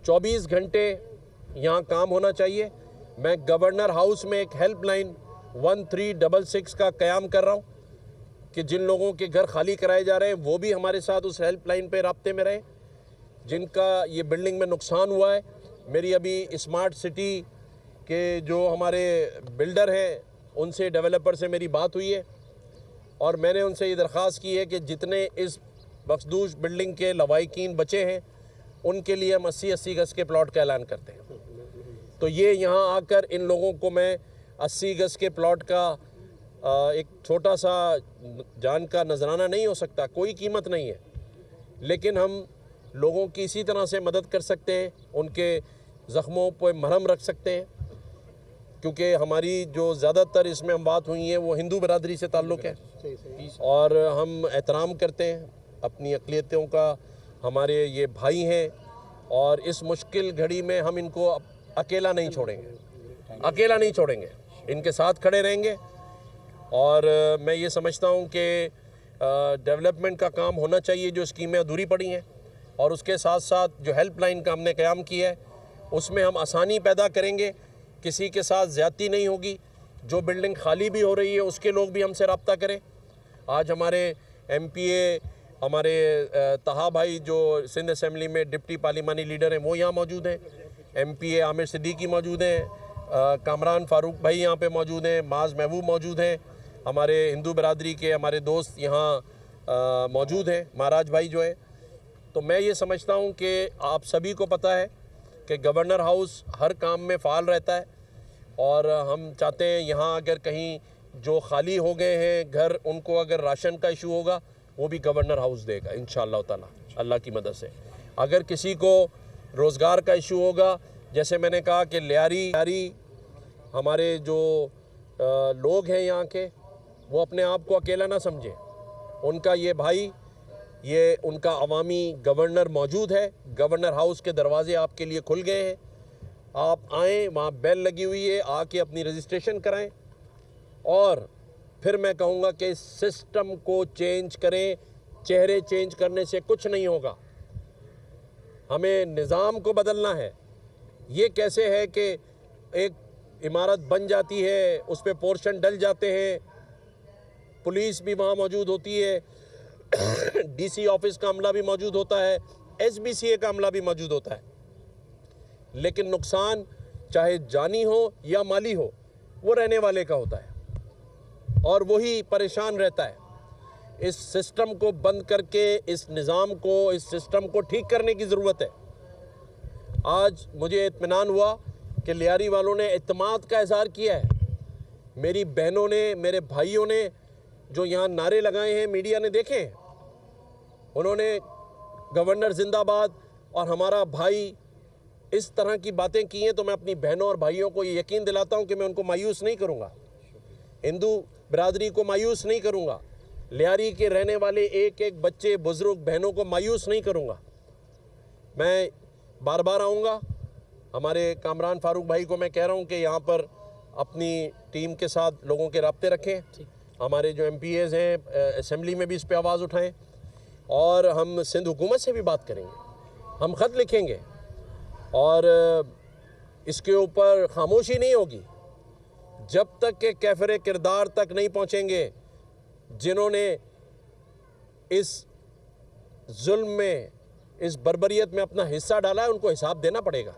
24 گھنٹے یہاں کام ہونا چاہیے۔ میں گورنر ہاؤس میں ایک ہیلپ لائن 1366 کا قیام کر رہا ہوں کہ جن لوگوں کے گھر خالی کرائے جا رہے ہیں وہ بھی ہمارے ساتھ اس ہیلپ لائن پہ رابطے میں رہیں، جن کا یہ بلڈنگ میں نقصان ہوا ہے۔ میری ابھی اسمارٹ سٹی کے جو ہمارے بلڈر ہیں ان سے، ڈیولپر سے میری بات ہوئی ہے، اور میں نے ان سے یہ درخواست کی ہے کہ جتنے اس مخدوش بلڈنگ کے لوائقین بچے ہیں ان کے لیے ہم 80 گز کے پلاٹ کا اعلان کرتے ہیں۔ تو یہ یہاں آ کر ان لوگوں کو میں 80 گز کے پلاٹ کا ایک چھوٹا سا جان کا نذرانہ نہیں ہو سکتا، کوئی قیمت نہیں ہے، لیکن ہم لوگوں کی اسی طرح سے مدد کر سکتے ہیں، ان کے زخموں پہ مرہم رکھ سکتے ہیں، کیونکہ ہماری جو زیادہ تر اس میں ہم بات ہوئی ہیں وہ ہندو برادری سے تعلق ہے، اور ہم احترام کرتے ہیں اپنی اقلیتوں کا، ہمارے یہ بھائی ہیں، اور اس مشکل گھڑی میں ہم ان کو اکیلا نہیں چھوڑیں گے، ان کے ساتھ کھڑے رہیں گے۔ اور میں یہ سمجھتا ہوں کہ ڈیولپمنٹ کا کام ہونا چاہیے، جو اسکیمیں ادھوری پڑی ہیں، اور اس کے ساتھ ساتھ جو ہیلپ لائن کا ہم نے قیام کیا ہے اس میں ہم آسانی پیدا کریں گے، کسی کے ساتھ زیادتی نہیں ہوگی، جو بلڈنگ خالی بھی ہو رہی ہے اس کے لوگ بھی ہم سے رابطہ کریں۔ آج ہمارے ایم پی اے ہمارے طہا بھائی جو سندھ اسمبلی میں ڈپٹی پارلیمانی لیڈر ہیں وہ یہاں موجود ہیں، ایم پی اے عامر صدیقی موجود ہیں، کامران فاروق بھائی یہاں پہ موجود ہیں، معاذ محبوب موجود ہیں، ہمارے ہندو برادری کے ہمارے دوست یہاں موجود ہیں، مہاراج بھائی جو ہیں۔ تو میں یہ سمجھتا ہوں کہ آپ سبھی کو پتہ ہے کہ گورنر ہاؤس ہر کام میں فعال رہتا ہے، اور ہم چاہتے ہیں یہاں اگر کہیں جو خالی ہو گئے ہیں گھر، ان کو اگر راشن کا ایشو ہوگا وہ بھی گورنر ہاؤس دے گا انشاءاللہ تعالیٰ، اللہ کی مدد سے۔ اگر کسی کو روزگار کا ایشو ہوگا، جیسے میں نے کہا کہ لیاری ہمارے جو لوگ ہیں یہاں کے، وہ اپنے آپ کو اکیلا نہ سمجھیں، ان کا یہ بھائی، یہ ان کا عوامی گورنر موجود ہے، گورنر ہاؤس کے دروازے آپ کے لیے کھل گئے ہیں، آپ آئیں، وہاں بیل لگی ہوئی ہے، آ کے اپنی رجسٹریشن کرائیں، اور پھر میں کہوں گا کہ اس سسٹم کو چینج کریں، چہرے چینج کرنے سے کچھ نہیں ہوگا، ہمیں نظام کو بدلنا ہے۔ یہ کیسے ہے کہ ایک عمارت بن جاتی ہے، اس پہ پورشن ڈل جاتے ہیں، پولیس بھی وہاں موجود ہوتی ہے، ڈی سی آفس کا عملہ بھی موجود ہوتا ہے، ایس بی سی اے کا عملہ بھی موجود ہوتا ہے، لیکن نقصان چاہے جانی ہو یا مالی ہو وہ رہنے والے کا ہوتا ہے، اور وہی پریشان رہتا ہے۔ اس سسٹم کو بند کر کے اس نظام کو، اس سسٹم کو ٹھیک کرنے کی ضرورت ہے۔ آج مجھے اطمینان ہوا کہ لیاری والوں نے اعتماد کا اظہار کیا ہے، میری بہنوں نے، میرے بھائیوں نے جو یہاں نعرے لگائے ہیں، میڈیا نے دیکھے ہیں، انہوں نے گورنر زندہ باد اور ہمارا بھائی اس طرح کی باتیں کی ہیں، تو میں اپنی بہنوں اور بھائیوں کو یہ یقین دلاتا ہوں کہ میں ان کو مایوس نہیں کروں گا، ہندو برادری کو مایوس نہیں کروں گا، لیاری کے رہنے والے ایک ایک بچے، بزرگ، بہنوں کو مایوس نہیں کروں گا۔ میں بار بار آؤں گا، ہمارے کامران فاروق بھائی کو میں کہہ رہا ہوں کہ یہاں پر اپنی ٹیم کے ساتھ لوگوں کے رابطے رکھیں، ہمارے جو ایم پی ایز ہیں اسمبلی میں بھی اس پہ آواز اٹھائیں، اور ہم سندھ حکومت سے بھی بات کریں گے، ہم خط لکھیں گے، اور اس کے اوپر خاموشی نہیں ہوگی جب تک کہ کیفر کردار تک نہیں پہنچیں گے، جنہوں نے اس ظلم میں، اس بربریت میں اپنا حصہ ڈالا ہے، ان کو حساب دینا پڑے گا۔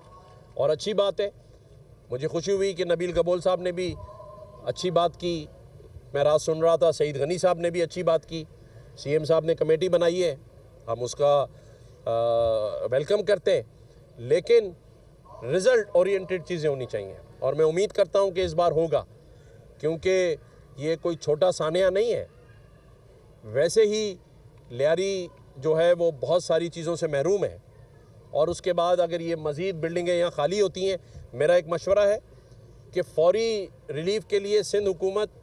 اور اچھی بات ہے، مجھے خوشی ہوئی کہ نبیل گبول صاحب نے بھی اچھی بات کی، میں رات سن رہا تھا سعید غنی صاحب نے بھی اچھی بات کی، سی ایم صاحب نے کمیٹی بنائی ہے، ہم اس کا ویلکم کرتے ہیں، لیکن رزلٹ اورینٹڈ چیزیں ہونی چاہیے، اور میں امید کرتا ہوں کہ اس بار ہوگا، کیونکہ یہ کوئی چھوٹا سانحہ نہیں ہے۔ ویسے ہی لیاری جو ہے وہ بہت ساری چیزوں سے محروم ہے، اور اس کے بعد اگر یہ مزید بلڈنگیں یہاں خالی ہوتی ہیں، میرا ایک مشورہ ہے کہ فوری ریلیف کے لیے سندھ حکومت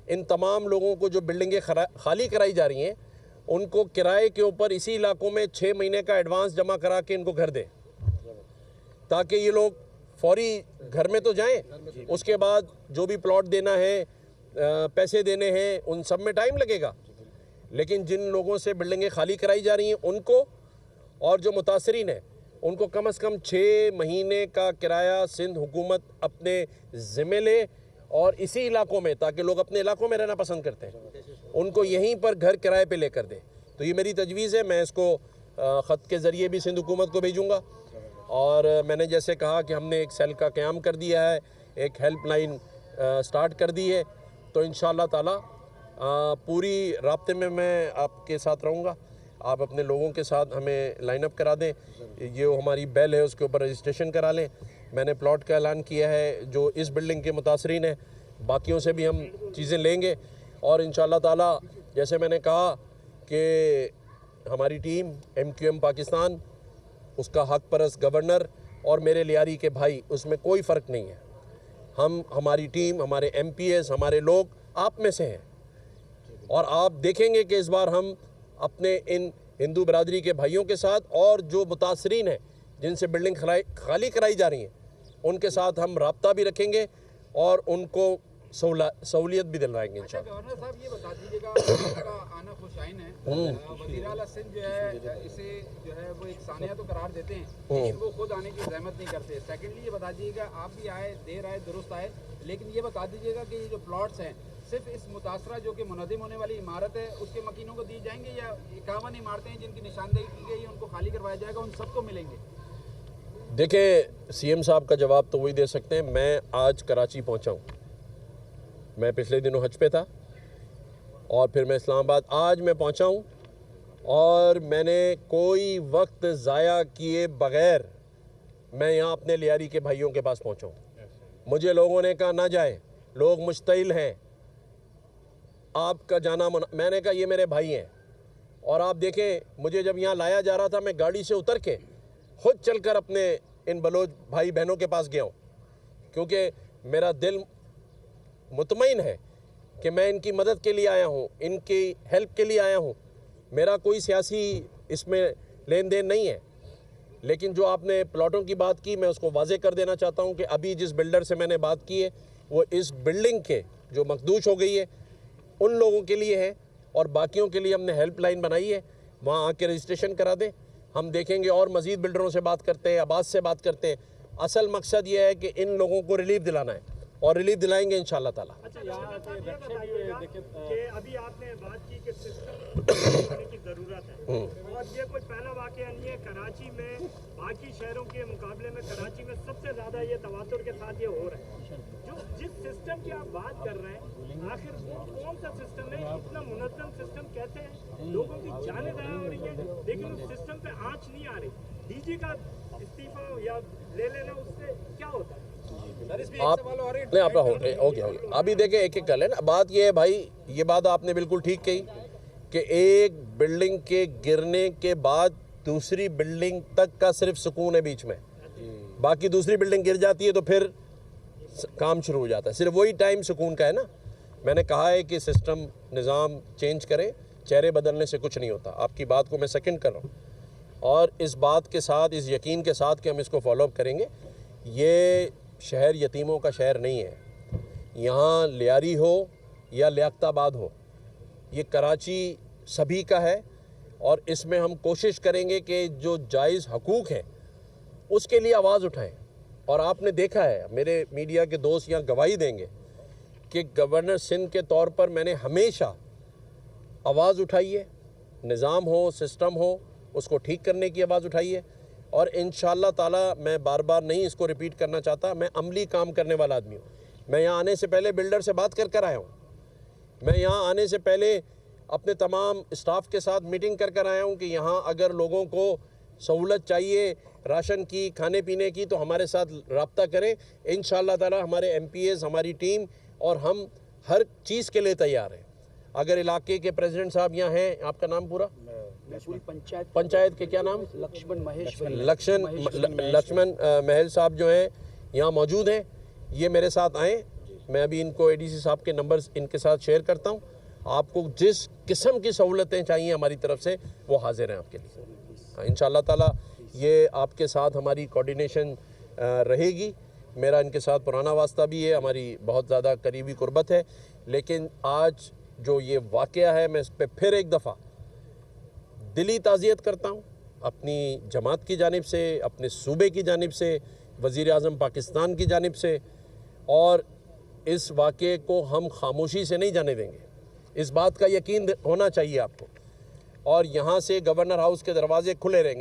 ان تمام لوگوں کو جو بلڈنگیں خالی کرائی جا رہی ہیں ان کو کرائے کے اوپر اسی علاقوں میں 6 مہینے کا ایڈوانس جمع کرا کے ان کو گھر دے، تاکہ یہ لوگ فوری گھر میں تو جائیں، اس کے بعد جو بھی پلاٹ دینا ہے، پیسے دینے ہیں، ان سب میں ٹائم لگے گا، لیکن جن لوگوں سے بلڈنگیں خالی کرائی جا رہی ہیں ان کو، اور جو متاثرین ہیں ان کو کم از کم 6 مہینے کا کرایہ سندھ حکومت اپنے ذمہ لے، اور اسی علاقوں میں، تاکہ لوگ اپنے علاقوں میں رہنا پسند کرتے ہیں، ان کو یہیں پر گھر کرائے پہ لے کر دے۔ تو یہ میری تجویز ہے، میں اس کو خط کے ذریعے بھی سندھ حکومت کو بھیجوں گا، اور میں نے جیسے کہا کہ ہم نے ایک سیل کا قیام کر دیا ہے، ایک ہیلپ لائن سٹارٹ کر دی ہے، تو انشاءاللہ تعالی پوری رابطے میں آپ کے ساتھ رہوں گا۔ آپ اپنے لوگوں کے ساتھ ہمیں لائن اپ کرا دیں، یہ ہماری بیل ہے اس کے اوپر رجسٹریشن کرا لیں۔ میں نے پلاٹ کا اعلان کیا ہے، جو اس بلڈنگ کے متاثرین ہیں باقیوں سے بھی ہم چیزیں لیں گے، اور انشاءاللہ تعالی جیسے میں نے کہا کہ ہماری ٹیم MQM پاکستان، اس کا حق پرست گورنر اور میرے لیاری کے بھائی، اس میں کوئی فرق نہیں ہے۔ ہماری ٹیم، ہمارے MPs، ہمارے لوگ آپ میں سے ہیں، اور آپ دیکھیں گے کہ اس بار ہم اپنے ان ہندو برادری کے بھائیوں کے ساتھ اور جو متاثرین ہیں جن سے بلڈنگ خالی کرائی جا رہی ہیں، ان کے ساتھ ہم رابطہ بھی رکھیں گے اور ان کو سہولیت بھی دلوائیں گے انشاءاللہ۔ گورنر صاحب یہ بتا دیجیے گا، آپ کا آنا خوش آئین ہے، وزیر اعلیٰ سندھ جو ہے اسے جو ہے وہ ایک سانحہ تو قرار دیتے ہیں، لیکن وہ خود آنے کی زحمت نہیں کرتے۔ سیکنڈلی یہ بتا دیجیے گا، آپ بھی آئے، دیر آئے درست آئے، لیکن یہ بتا دیجیے گا کہ یہ جو پلاٹس ہیں صرف اس متاثرہ جو کہ منہدم ہونے والی عمارت ہے اس کے مکینوں کو دی جائیں گے، یا 51 عمارتیں ہیں جن کی نشاندہی کی گئی ہے ان کو خالی کروایا جائے گا، ان سب کو ملیں گے؟ دیکھیں CM صاحب کا جواب تو وہی دے سکتے ہیں۔ میں آج کراچی پہنچا ہوں، میں پچھلے دنوں حج پہ تھا، اور پھر میں اسلام آباد آج میں پہنچا ہوں، اور میں نے کوئی وقت ضائع کیے بغیر میں یہاں اپنے لیاری کے بھائیوں کے پاس پہنچا ہوں۔ مجھے لوگوں نے کہا نہ جائے، لوگ مشتعل ہیں، آپ کا جانا میں نے کہا یہ میرے بھائی ہیں، اور آپ دیکھیں مجھے جب یہاں لایا جا رہا تھا میں گاڑی سے اتر کے خود چل کر اپنے ان بلوچ بھائی بہنوں کے پاس گیا ہوں، کیونکہ میرا دل مطمئن ہے کہ میں ان کی مدد کے لیے آیا ہوں، ان کی ہیلپ کے لیے آیا ہوں۔ میرا کوئی سیاسی اس میں لین دین نہیں ہے، لیکن جو آپ نے پلاٹوں کی بات کی میں اس کو واضح کر دینا چاہتا ہوں کہ ابھی جس بلڈر سے میں نے بات کی ہے وہ اس بلڈنگ کے جو مخدوش ہو گئی ہے ان لوگوں کے لیے ہے، اور باقیوں کے لیے ہم نے ہیلپ لائن بنائی ہے، وہاں آ کے رجسٹریشن کرا دیں۔ ہم دیکھیں گے اور مزید بلڈروں سے بات کرتے ہیں، عباس سے بات کرتے ہیں۔ اصل مقصد یہ ہے کہ ان لوگوں کو ریلیف دلانا ہے، اور ریلیف دلائیں گے انشاءاللہ تعالیٰ۔ اچھا کہ ابھی آپ نے بات کی کہ سسٹم ہونے کی ضرورت ہے، اور یہ کوئی پہلا واقعہ نہیں ہے کراچی میں، باقی شہروں کے مقابلے میں کراچی میں سب سے زیادہ یہ تواتر کے ساتھ یہ ہو رہا ہے۔ جو جس سسٹم کی آپ بات کر رہے ہیں آخر وہ کون سا سسٹم ہے؟ اتنا منظم سسٹم کیسے ہے؟ لوگوں کی جانیں ضائع ہو رہی ہیں لیکن اس سسٹم پہ آنچ نہیں آ رہی۔ DG کا استعفیٰ یا لے لینا اس سے کیا ہوتا ہے؟ ابھی دیکھیں ایک ایک کر لیں نا، بات یہ ہے بھائی، یہ بات آپ نے بالکل ٹھیک کہی کہ ایک بلڈنگ کے گرنے کے بعد دوسری بلڈنگ تک کا صرف سکون ہے بیچ میں، باقی دوسری بلڈنگ گر جاتی ہے تو پھر کام شروع ہو جاتا ہے، صرف وہی ٹائم سکون کا ہے نا۔ میں نے کہا ہے کہ سسٹم نظام چینج کریں، چہرے بدلنے سے کچھ نہیں ہوتا، آپ کی بات کو میں سیکنڈ کر رہا ہوں، اور اس بات کے ساتھ، اس یقین کے ساتھ کہ ہم اس کو فالو اپ کریں گے۔ یہ شہر یتیموں کا شہر نہیں ہے، یہاں لیاری ہو یا لیاقت آباد ہو، یہ کراچی سبھی کا ہے، اور اس میں ہم کوشش کریں گے کہ جو جائز حقوق ہیں اس کے لیے آواز اٹھائیں۔ اور آپ نے دیکھا ہے، میرے میڈیا کے دوست یہاں گواہی دیں گے کہ گورنر سندھ کے طور پر میں نے ہمیشہ آواز اٹھائی ہے، نظام ہو، سسٹم ہو، اس کو ٹھیک کرنے کی آواز اٹھائی ہے، اور انشاءاللہ تعالی میں بار بار نہیں اس کو ریپیٹ کرنا چاہتا، میں عملی کام کرنے والا آدمی ہوں۔ میں یہاں آنے سے پہلے بلڈر سے بات کر آیا ہوں، میں یہاں آنے سے پہلے اپنے تمام اسٹاف کے ساتھ میٹنگ کر آیا ہوں کہ یہاں اگر لوگوں کو سہولت چاہیے راشن کی، کھانے پینے کی، تو ہمارے ساتھ رابطہ کریں۔ انشاءاللہ تعالی ہمارے MPs، ہماری ٹیم اور ہم ہر چیز کے لیے تیار ہیں۔ اگر علاقے کے پریزیڈنٹ صاحب یہاں ہیں، آپ کا نام پورا؟ پنچایت کے کیا نام؟ لکشمن محل صاحب جو ہیں یہاں موجود ہیں، یہ میرے ساتھ آئیں، میں ابھی ان کو ADC صاحب کے نمبرز ان کے ساتھ شیئر کرتا ہوں۔ آپ کو جس قسم کی سہولتیں چاہیے ہماری طرف سے وہ حاضر ہیں آپ کے لیے۔ انشاءاللہ تعالی یہ آپ کے ساتھ ہماری کوارڈینیشن رہے گی۔ میرا ان کے ساتھ پرانا واسطہ بھی ہے، ہماری بہت زیادہ قریبی قربت ہے، لیکن آج جو یہ واقعہ ہے میں اس پہ پھر ایک دفعہ دلی تعزیت کرتا ہوں، اپنی جماعت کی جانب سے، اپنے صوبے کی جانب سے، وزیر اعظم پاکستان کی جانب سے، اور اس واقعے کو ہم خاموشی سے نہیں جانے دیں گے. اس بات کا یقین ہونا چاہیے آپ کو. اور یہاں سے گورنر ہاؤس کے دروازے کھلے رہیں گے.